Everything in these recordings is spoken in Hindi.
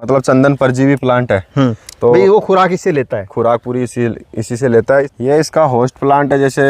मतलब चंदन परजीवी प्लांट है। तो भाई वो खुराक इससे लेता है? खुराक पूरी इसी से लेता है। ये इसका होस्ट प्लांट है। जैसे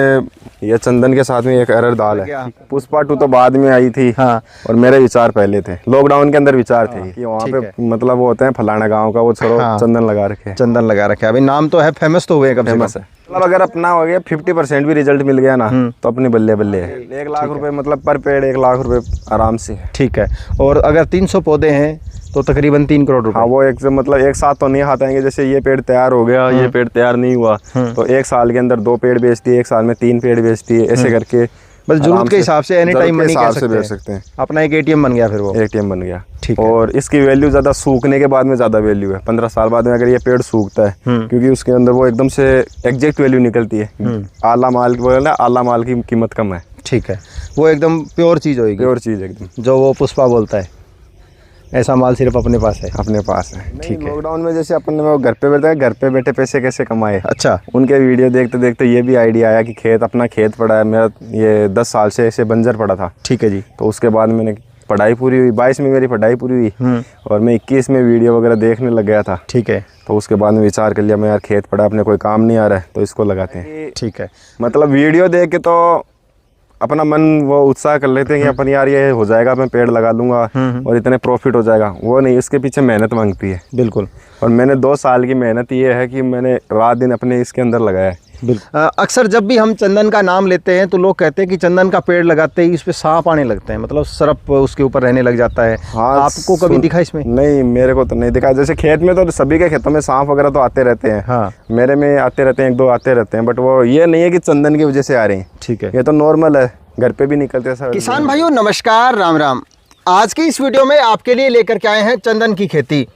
ये चंदन के साथ में एक अरहर दाल है। पुष्पा 2 तो बाद में आई थी। हाँ। और मेरे विचार पहले थे, लॉकडाउन के अंदर विचार थे कि वहाँ पे मतलब वो होते हैं फलाना गाँव का, वो छोड़ो चंदन लगा रखे। चंदन लगा रखे, अभी नाम तो है, फेमस तो हुए, कब फेमस है। मतलब अगर अपना हो गया 50% भी रिजल्ट मिल गया ना तो अपनी बल्ले बल्ले है। 1 लाख रुपए मतलब पर पेड़ 1 लाख रुपए आराम से। ठीक है। और अगर 300 पौधे हैं तो तकरीबन 3 करोड़ रुपए। हाँ, वो एक मतलब एक साथ तो नहीं हाथ आएंगे। जैसे ये पेड़ तैयार हो गया, ये पेड़ तैयार नहीं हुआ तो 1 साल के अंदर 2 पेड़ बेचती है, 1 साल में 3 पेड़ बेचती है, ऐसे करके बस जरूरत के हिसाब से एनी टाइम मनी कह सकते हैं। अपना एक एटीएम बन गया, फिर वो एटीएम बन गया। ठीक है। और इसकी वैल्यू ज़्यादा सूखने के बाद में ज़्यादा वैल्यू है। 15 साल बाद में अगर ये पेड़ सूखता है, क्योंकि उसके अंदर वो एकदम से एग्जैक्ट वैल्यू निकलती है। आला माल आला माल की कीमत कम है। ठीक है, वो एकदम प्योर चीज़ होगी। प्योर चीज़ एकदम, जो वो पुष्पा बोलता है, ऐसा माल सिर्फ अपने पास है। अपने पास है। ठीक है। लॉकडाउन में जैसे अपन ने वो घर पे बैठे पैसे कैसे कमाए। अच्छा। उनके वीडियो देखते देखते ये भी आइडिया आया कि अपना खेत पड़ा है मेरा, ये 10 साल से ऐसे बंजर पड़ा था। ठीक है जी। तो उसके बाद मैंने पढ़ाई पूरी हुई, 22 में मेरी पढ़ाई पूरी हुई और मैं 21 में वीडियो वगैरह देखने लग गया था। ठीक है। तो उसके बाद में विचार कर लिया मैं यार खेत पड़ा, अपने कोई काम नहीं आ रहा है तो इसको लगाते हैं। ठीक है। मतलब वीडियो देख के तो अपना मन वो उत्साह कर लेते हैं कि अपन यार ये हो जाएगा, मैं पेड़ लगा लूँगा और इतने प्रॉफिट हो जाएगा। वो नहीं, इसके पीछे मेहनत मांगती है। बिल्कुल। और मैंने 2 साल की मेहनत ये है कि मैंने रात दिन अपने इसके अंदर लगाया है। बिल्कुल। अक्सर जब भी हम चंदन का नाम लेते हैं तो लोग कहते हैं कि चंदन का पेड़ लगाते ही इस पे सांप आने लगते हैं, मतलब सरप उसके ऊपर रहने लग जाता है। हाँ, आपको कभी दिखा इसमें? नहीं, मेरे को तो नहीं दिखा। जैसे खेत में तो सभी के खेतों में सांप वगैरह तो आते रहते हैं। हाँ। मेरे में आते रहते हैं, 1-2 आते रहते हैं, बट वो ये नहीं है कि चंदन की वजह से आ रहे हैं। ठीक है, ये तो नॉर्मल है, घर पे भी निकलते हैं। किसान भाइयों नमस्कार, राम राम। आज की इस वीडियो में आपके लिए लेकर के आए हैं चंदन की खेती।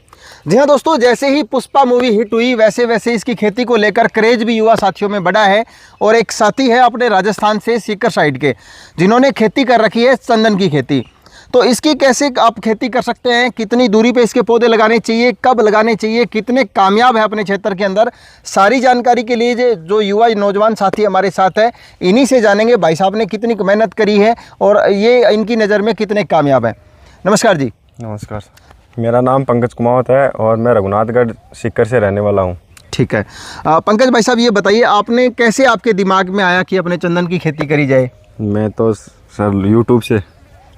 जी हाँ दोस्तों, जैसे ही पुष्पा मूवी हिट हुई वैसे वैसे इसकी खेती को लेकर क्रेज भी युवा साथियों में बढ़ा है। और एक साथी है अपने राजस्थान से सीकर साइड के, जिन्होंने खेती कर रखी है चंदन की खेती। तो इसकी कैसे आप खेती कर सकते हैं, कितनी दूरी पे इसके पौधे लगाने चाहिए, कब लगाने चाहिए, कितने कामयाब है अपने क्षेत्र के अंदर, सारी जानकारी के लिए जो युवा नौजवान साथी हमारे साथ है, इन्हीं से जानेंगे भाई साहब ने कितनी मेहनत करी है और ये इनकी नज़र में कितने कामयाब हैं। नमस्कार जी। नमस्कार, मेरा नाम पंकज कुमावत है और मैं रघुनाथगढ़ सीकर से रहने वाला हूँ। ठीक है। पंकज भाई साहब, ये बताइए आपने कैसे, आपके दिमाग में आया कि अपने चंदन की खेती करी जाए? मैं तो सर यूट्यूब से,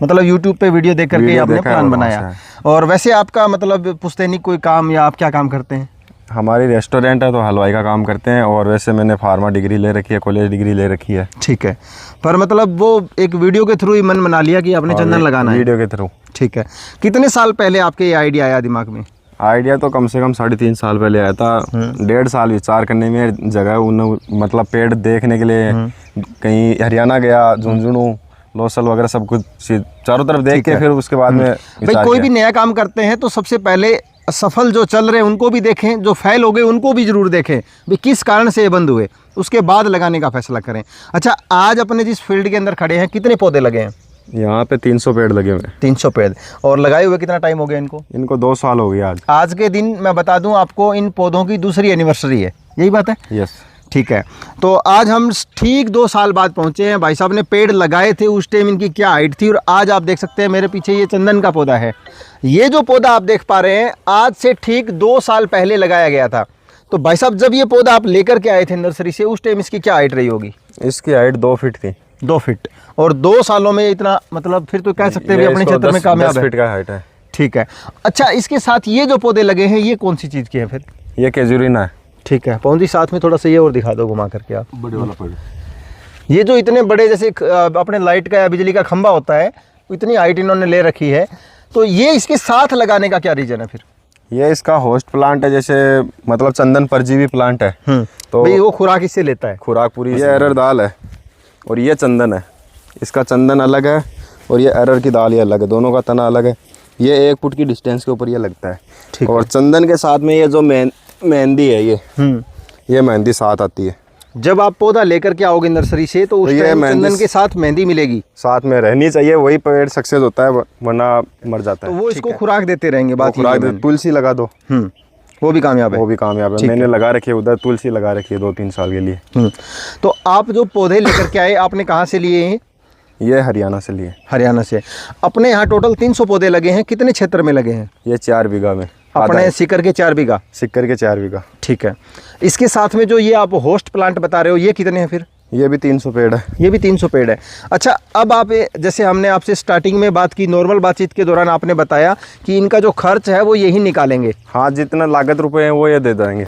मतलब यूट्यूब पे वीडियो देख करके आपने प्लान बनाया। और वैसे आपका मतलब पुश्तैनी कोई काम, या आप क्या काम करते हैं? हमारी रेस्टोरेंट है तो हलवाई का काम करते हैं। और वैसे मैंने फार्मा डिग्री ले रखी है, कॉलेज डिग्री ले रखी है। ठीक है। पर मतलब वो एक वीडियो के थ्रू ही मन बना लिया कि आपने चंदन लगाना है? वीडियो के थ्रू। ठीक है। कितने साल पहले आपके ये आइडिया आया दिमाग में? आइडिया तो कम से कम 3.5 साल पहले आया था। 1.5 साल विचार करने में जगह मतलब पेड़ देखने के लिए कहीं हरियाणा गया, झुंझुनू, लोसल वगैरह सब कुछ चारों तरफ देख के फिर उसके बाद में भाई कोई भी नया काम करते हैं तो सबसे पहले सफल जो चल रहे हैं उनको भी देखें, जो फेल हो गए उनको भी जरूर देखें भाई किस कारण से ये बंद हुए, उसके बाद लगाने का फैसला करें। अच्छा, आज अपने जिस फील्ड के अंदर खड़े हैं कितने पौधे लगे हैं? यहाँ पे 300 पेड़ लगे हुए हैं। 300 पेड़। और लगाए हुए कितना टाइम हो गया इनको? इनको 2 साल हो गया। आज के दिन मैं बता दूं आपको, इन पौधों की दूसरी एनिवर्सरी है, यही बात है? यस। ठीक है। तो आज हम ठीक 2 साल बाद पहुंचे हैं। भाई साहब ने पेड़ लगाए थे, उस टाइम इनकी क्या हाइट थी, और आज आप देख सकते हैं मेरे पीछे ये चंदन का पौधा है। ये जो पौधा आप देख पा रहे हैं आज से ठीक 2 साल पहले लगाया गया था। तो भाई साहब, जब ये पौधा आप लेकर के आए थे नर्सरी से, उस टाइम इसकी क्या हाइट रही होगी? इसकी हाइट 2 फीट थी। 2 फीट। और 2 सालों में इतना, मतलब फिर तो कह सकते हैं अपने क्षेत्र में कामयाब है। 10 फीट का हाइट है। ठीक है। अच्छा, इसके साथ ये जो पौधे लगे हैं ये कौन सी चीज़ के हैं फिर? ये केजुरीना है। ठीक है। पौधी साथ में थोड़ा सा ये और दिखा दो घुमा करके आप। बड़े वाला पेड़। ये जो इतने बड़े जैसे अपने लाइट का या बिजली का खंभा होता है, इतनी हाइट इन्होंने ले रखी है, तो ये इसके साथ लगाने का क्या रीजन है फिर? ये इसका होस्ट प्लांट है। जैसे मतलब चंदन परजीवी प्लांट है तो भाई वो खुराक इससे लेता है। खुराक पूरी। ये अरहर दाल है और ये चंदन है। इसका चंदन अलग है और ये अरहर की दाल ये अलग है, दोनों का तना अलग है। ये 1 फुट की डिस्टेंस के ऊपर ये लगता है। ठीक। और चंदन के साथ में ये जो मेहंदी है, ये मेहंदी साथ आती है। जब आप पौधा लेकर के आओगे नर्सरी से तो उस टाइम चंदन के साथ मेहंदी मिलेगी, साथ में रहनी चाहिए, वही पेड़ सक्सेस होता है, वरना मर जाता है। तो वो इसको खुराक देते रहेंगे। बात खुराक तुलसी लगा दो, वो भी कामयाब है। वो भी कामयाब है। मैंने लगा रखी है उधर, तुलसी लगा रखी है 2-3 साल के लिए। तो आप जो पौधे लेकर के आए, आपने कहाँ से लिए हैं? ये हरियाणा से लिए। हरियाणा से। अपने यहाँ टोटल 300 पौधे लगे हैं, कितने क्षेत्र में लगे हैं? ये 4 बीघा में। अपने सिक्कर के 4 बीघा। सिक्कर के 4 बीघा। ठीक है। इसके साथ में जो ये आप होस्ट प्लांट बता रहे हो, ये कितने हैं फिर? ये भी 300 पेड़ है। ये भी 300 पेड़ है। अच्छा, अब आप जैसे हमने आपसे स्टार्टिंग में बात की, नॉर्मल बातचीत के दौरान आपने बताया कि इनका जो खर्च है वो यही निकालेंगे। हाँ, जितना लागत रुपए हैं वो ये दे देंगे।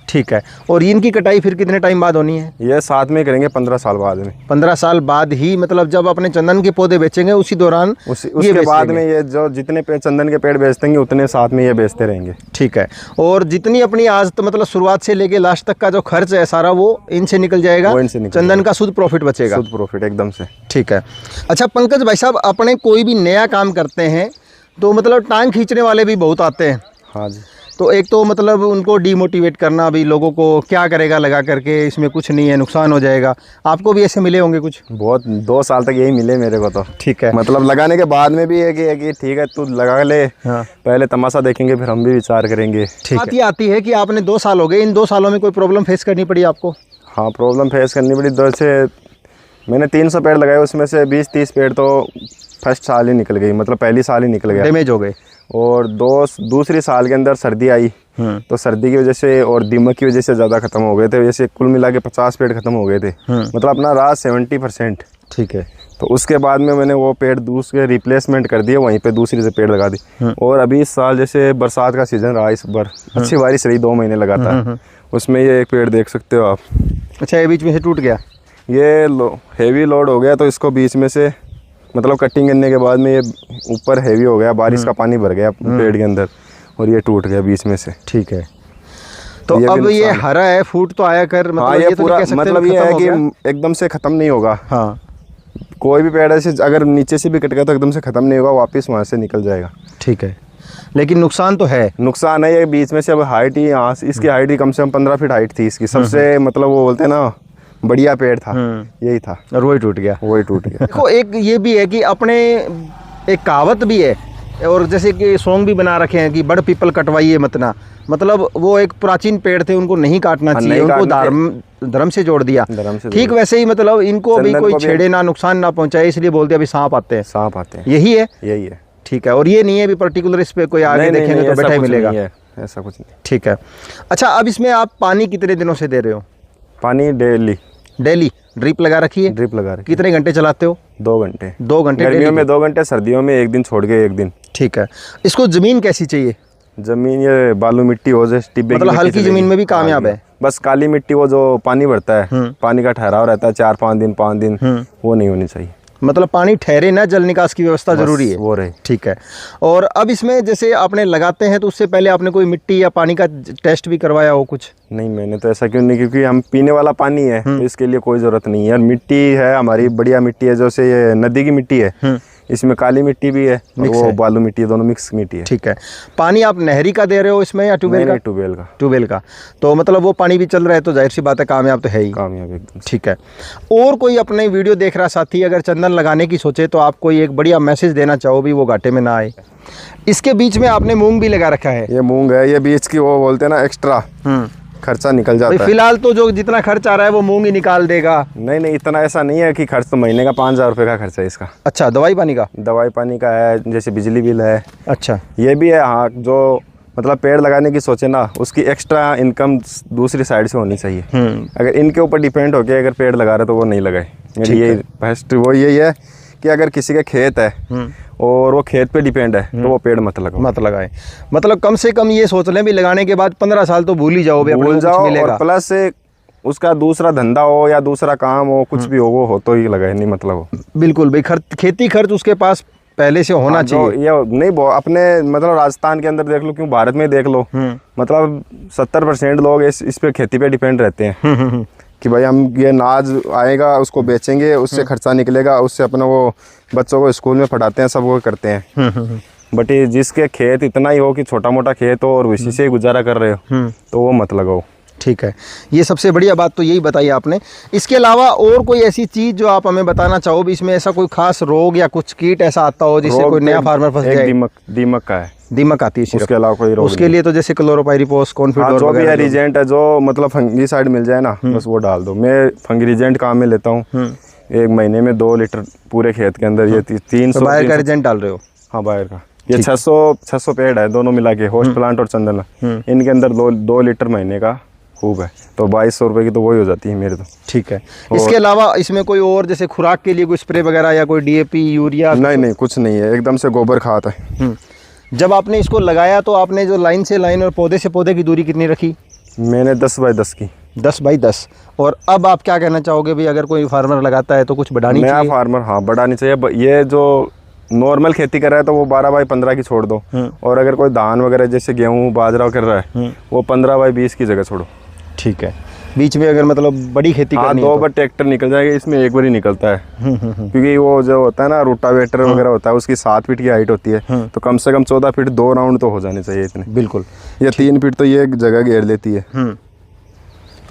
ठीक है। और इनकी कटाई फिर कितने टाइम बाद होनी है? ये साथ में करेंगे 15 साल बाद में। 15 साल बाद ही, मतलब जब अपने चंदन के पौधे बेचेंगे उसी दौरान उसके बाद में ये जो जितने चंदन के पेड़ बेचतेंगे उतने साथ में ये बेचते रहेंगे। ठीक है। और जितनी अपनी आज तो मतलब शुरुआत से लेके लास्ट तक का जो खर्च है सारा वो इनसे निकल जाएगा, चंदन का शुद्ध प्रॉफिट बचेगा। शुद्ध प्रॉफिट एकदम से। ठीक है। अच्छा पंकज भाई साहब, अपने कोई भी नया काम करते हैं तो मतलब टांग खींचने वाले भी बहुत आते हैं। हाँ जी। तो एक तो मतलब उनको डीमोटिवेट करना, भी लोगों को क्या करेगा लगा करके, इसमें कुछ नहीं है, नुकसान हो जाएगा। आपको भी ऐसे मिले होंगे कुछ? बहुत, 2 साल तक यही मिले मेरे को तो। ठीक है। मतलब लगाने के बाद में भी है कि ठीक है तू लगा ले। हाँ। पहले तमाशा देखेंगे फिर हम भी विचार करेंगे। ठीक है। बात ये आती है कि आपने 2 साल हो गए, इन 2 सालों में कोई प्रॉब्लम फेस करनी पड़ी आपको? हाँ, प्रॉब्लम फेस करनी पड़ी। जैसे मैंने 300 पेड़ लगाए, उसमें से 20-30 पेड़ तो फर्स्ट साल ही निकल गई, मतलब पहली साल ही निकल गया, डैमेज हो गए। और दूसरी साल के अंदर सर्दी आई, तो सर्दी की वजह से और दीमक की वजह से ज़्यादा ख़त्म हो गए थे। जैसे कुल मिला के 50 पेड़ ख़त्म हो गए थे, मतलब अपना रहा 70%। ठीक है। तो उसके बाद में मैंने वो पेड़ दूसरे रिप्लेसमेंट कर दिए, वहीं पे दूसरी से पेड़ लगा दी। और अभी इस साल जैसे बरसात का सीज़न रहा, इस बार अच्छी बारिश रही, 2 महीने लगातार, उसमें ये एक पेड़ देख सकते हो आप। अच्छा, ये बीच में से टूट गया? ये हेवी लोड हो गया, तो इसको बीच में से मतलब कटिंग करने के बाद में ये ऊपर हेवी हो गया, बारिश का पानी भर गया पेड़ के अंदर और ये टूट गया बीच में से। ठीक है। तो अब ये हरा है, फूट तो आया कर, मतलब हाँ, ये तो पूरा मतलब ये है कि एकदम से ख़त्म नहीं होगा। हाँ। कोई भी पेड़ ऐसे अगर नीचे से भी कट गया तो एकदम से ख़त्म नहीं होगा, वापस वहाँ से निकल जाएगा। ठीक है। लेकिन नुकसान तो है। नुकसान है, ये बीच में से अब हाइट ही यहाँ से, इसकी हाइट ही कम से कम 15 फीट हाइट थी इसकी, सबसे मतलब वो बोलते हैं ना बढ़िया पेड़ था, यही था, और वही टूट गया। वही टूट गया। देखो, एक ये भी है कि अपने एक कहावत भी है, और जैसे कि सॉन्ग भी बना रखे हैं कि बड़ पीपल कटवाइए मत ना, मतलब वो एक प्राचीन पेड़ थे, उनको नहीं काटना चाहिए, उनको धर्म से जोड़ दिया। ठीक वैसे ही मतलब इनको भी कोई छेड़े ना, नुकसान ना पहुंचाए, इसलिए बोलते अभी सांप आते हैं। सांप आते हैं, यही है। यही है। ठीक है। और ये नहीं है भी पर्टिकुलर इस पे कोई आगे देखेंगे तो बैठा ही मिलेगा, ऐसा कुछ नहीं। ठीक है। अच्छा, अब इसमें आप पानी कितने दिनों से दे रहे हो? पानी डेली ड्रिप लगा रखी है? ड्रिप लगा रखी है। कितने घंटे चलाते हो? 2 घंटे। 2 घंटे गर्मियों में 2 घंटे, सर्दियों में 1 दिन छोड़ के 1 दिन। ठीक है। इसको जमीन कैसी चाहिए? जमीन ये बालू मिट्टी हो जाए, टिब्बे मतलब हल्की जमीन में भी कामयाब है? बस काली मिट्टी, वो जो पानी भरता है, पानी का ठहराव रहता है 4-5 दिन 5 दिन, वो नहीं होनी चाहिए। मतलब पानी ठहरे ना, जल निकास की व्यवस्था जरूरी है, वो रहे। ठीक है। और अब इसमें जैसे आपने लगाते हैं तो उससे पहले आपने कोई मिट्टी या पानी का टेस्ट भी करवाया हो कुछ? नहीं, मैंने तो ऐसा क्यों नहीं, क्योंकि हम पीने वाला पानी है तो इसके लिए कोई ज़रूरत नहीं है। मिट्टी है हमारी बढ़िया मिट्टी है, जैसे ये नदी की मिट्टी है, इसमें काली मिट्टी भी है और वो बालू मिट्टी है, दोनों मिक्स मिट्टी है। ठीक है। पानी आप नहरी का दे रहे हो इसमें या ट्यूबवेल का? ट्यूबवेल का। तो मतलब वो पानी भी चल रहा है तो जाहिर सी बात है कामयाब तो है ही। कामयाब एकदम। ठीक है। और कोई अपने वीडियो देख रहा साथी अगर चंदन लगाने की सोचे तो आप कोई एक बढ़िया मैसेज देना चाहो भी, वो घाटे में ना आए। इसके बीच में आपने मूंग भी लगा रखा है। ये मूंग है, ये बीच की वो बोलते हैं ना एक्स्ट्रा खर्चा निकल जाता है। फिलहाल तो जो जितना खर्च आ रहा है वो मूंग ही निकाल देगा। नहीं, इतना ऐसा नहीं है कि खर्च तो महीने का 5,000 रुपये का खर्चा है इसका। अच्छा, दवाई पानी का? दवाई पानी का है, जैसे बिजली बिल है। अच्छा, ये भी है। हाँ, जो मतलब पेड़ लगाने की सोचे ना, उसकी एक्स्ट्रा इनकम दूसरी साइड से होनी चाहिए। अगर इनके ऊपर डिपेंड होके अगर पेड़ लगा रहे तो वो नहीं लगाए। मेरी यही बेस्ट वो यही है कि अगर किसी का खेत है और वो खेत पे डिपेंड है तो वो पेड़ मत लगाए। मतलब कम से कम ये सोच लें भी लगाने के बाद 15 साल तो भूल ही जाओ, भूल जाओ। और प्लस उसका दूसरा धंधा हो या दूसरा काम हो, कुछ भी हो, वो हो तो ही लगाए, नहीं मतलब हो। बिल्कुल भाई, खेती खर्च उसके पास पहले से होना चाहिए। ये नहीं अपने मतलब राजस्थान के अंदर देख लो, क्यों भारत में देख लो, मतलब 70% लोग इस पे खेती पे डिपेंड रहते हैं कि भाई हम ये नाज आएगा उसको बेचेंगे, उससे खर्चा निकलेगा, उससे अपना वो बच्चों को स्कूल में पढ़ाते हैं, सब वो करते हैं। बट जिसके खेत इतना ही हो कि छोटा मोटा खेत हो और उसी से गुजारा कर रहे हो तो वो मत लगाओ। ठीक है। ये सबसे बढ़िया बात तो यही बताई आपने। इसके अलावा और कोई ऐसी चीज़ जो आप हमें बताना चाहो भी, इसमें ऐसा कोई खास रोग या कुछ कीट ऐसा आता हो जिससे कोई नया फार्मर फंस जाए? दीमक का है। दीमक आती है, उसके अलावा कोई रोग उसके लिए तो जैसे क्लोरोपाइरिफॉस, कॉन्फिडोर, जो भी है रिजेंट है, जो मतलब फंगीसाइड मिल जाए ना, बस वो डाल दो। मैं फंगीरिजेंट काम में लेता हूँ, 1 महीने में 2 लीटर पूरे खेत के अंदर। ये 300 बायर का रिजेंट डाल रहे हो? हाँ, बायर का। ये 600 पेड़ है, दोनों मिला के, होस्ट प्लांट और चंदन। इनके अंदर 2 लीटर महीने का खूब है, तो 2200 रुपये की तो वही हो जाती है मेरे तो। ठीक है। इसके अलावा इसमें कोई और जैसे खुराक के लिए कोई स्प्रे वगैरह या कोई DAP यूरिया? नहीं, कुछ नहीं है, एकदम से गोबर खाद है। जब आपने इसको लगाया तो आपने जो लाइन से लाइन और पौधे से पौधे की दूरी कितनी रखी? मैंने 10 बाई 10 की। 10 बाई 10। और अब आप क्या कहना चाहोगे भाई, अगर कोई फार्मर लगाता है तो कुछ बढ़ानी चाहिए? नया फार्मर, हाँ, बढ़ानी चाहिए। ये जो नॉर्मल खेती कर रहा है तो वो 12 बाई 15 की छोड़ दो, और अगर कोई धान वगैरह जैसे गेहूँ बाजरा कर रहा है वो 15 बाई 20 की जगह छोड़ो। ठीक है। बीच में अगर मतलब बड़ी खेती करनी है 2 बार ट्रैक्टर निकल जाएगा, इसमें 1 बार ही निकलता है। क्योंकि वो जो होता है ना रोटावेटर वगैरह होता है, उसकी 7 फीट की हाइट होती है, तो कम से कम 14 फीट 2 राउंड तो हो जाने चाहिए इतने। बिल्कुल। ये 3 फीट तो ये जगह घेर लेती है,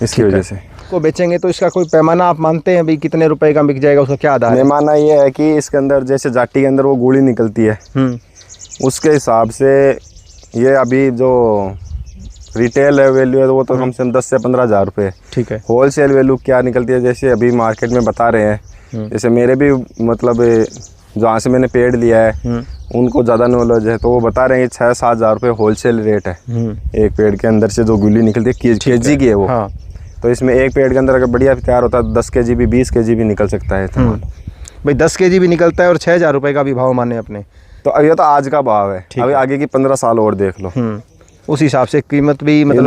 इसकी वजह से। को बेचेंगे तो इसका कोई पैमाना आप मानते हैं भाई कितने रुपए का बिक जाएगा, उसका क्या आधार है? पैमाना ये है कि इसके अंदर जैसे जाटी के अंदर वो गुड़ी निकलती है, उसके हिसाब से ये अभी जो रिटेल वैल्यू है वो तो कम से कम 10 से 15 हज़ार रुपये। ठीक है। होलसेल वैल्यू क्या निकलती है, जैसे अभी मार्केट में बता रहे हैं, जैसे मेरे भी मतलब जहाँ से मैंने पेड़ लिया है उनको ज़्यादा नॉलेज है, तो वो बता रहे हैं कि 6-7 हज़ार रुपये होलसेल रेट है एक पेड़ के अंदर से जो गुली निकलती है, केजी की है वो। हाँ। तो इसमें एक पेड़ के अंदर अगर बढ़िया तैयार होता है 10 केजी भी 20 केजी भी निकल सकता है। भाई 10 केजी भी निकलता है और 6,000 रुपये का भी भाव माने अपने, तो अब ये तो आज का भाव है, अभी आगे की 15 साल और देख लो, उस हिसाब से कीमत भी मतलब